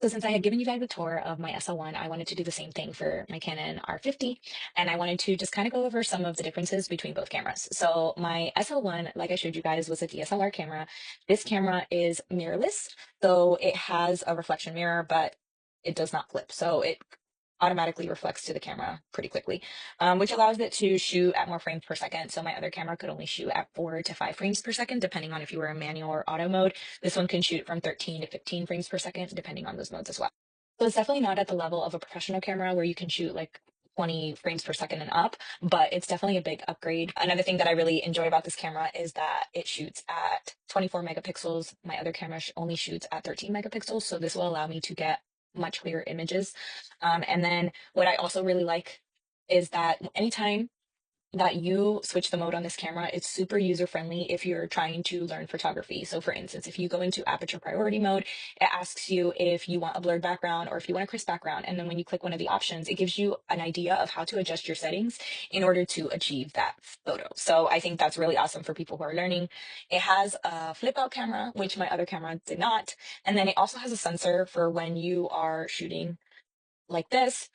So since I had given you guys a tour of my SL1, I wanted to do the same thing for my Canon R50, and I wanted to just kind of go over some of the differences between both cameras. So my SL1, like I showed you guys, was a DSLR camera. This camera is mirrorless, so it has a reflection mirror, but it does not flip. So it automatically reflects to the camera pretty quickly, which allows it to shoot at more frames per second. So my other camera could only shoot at 4 to 5 frames per second, depending on if you were in manual or auto mode. This one can shoot from 13 to 15 frames per second, depending on those modes as well. So it's definitely not at the level of a professional camera where you can shoot like 20 frames per second and up, but it's definitely a big upgrade. Another thing that I really enjoy about this camera is that it shoots at 24 megapixels. My other camera only shoots at 13 megapixels, so this will allow me to get much clearer images. And then what I also really like is that anytime that you switch the mode on this camera, it's super user friendly if you're trying to learn photography. So for instance, if you go into aperture priority mode, it asks you if you want a blurred background or if you want a crisp background. And then when you click one of the options, it gives you an idea of how to adjust your settings in order to achieve that photo. So I think that's really awesome for people who are learning. It has a flip out camera, which my other camera did not. And then it also has a sensor for when you are shooting like this,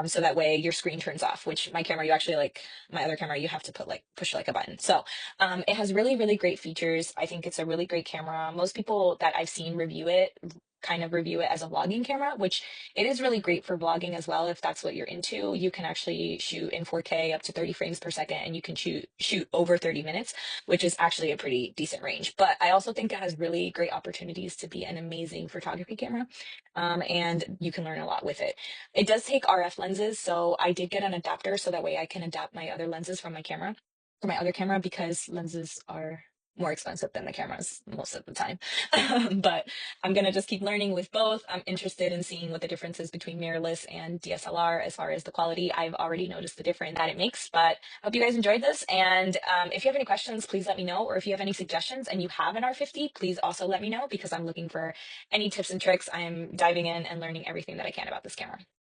so that way your screen turns off, which my camera, you actually like my other camera, you have to put like push like a button. So it has really, really great features. I think it's a really great camera. Most people that I've seen review it kind of review it as a vlogging camera, which it is really great for vlogging as well. If that's what you're into, you can actually shoot in 4K up to 30 frames per second, and you can shoot over 30 minutes, which is actually a pretty decent range. But I also think it has really great opportunities to be an amazing photography camera, and you can learn a lot with it. It does take RF lenses, so I did get an adapter so that way I can adapt my other lenses from my camera for my other camera because lenses are more expensive than the cameras most of the time. But I'm gonna just keep learning with both. I'm interested in seeing what the difference is between mirrorless and DSLR as far as the quality. I've already noticed the difference that it makes, but I hope you guys enjoyed this. And if you have any questions, please let me know. Or if you have any suggestions and you have an R50, please also let me know because I'm looking for any tips and tricks. I'm diving in and learning everything that I can about this camera.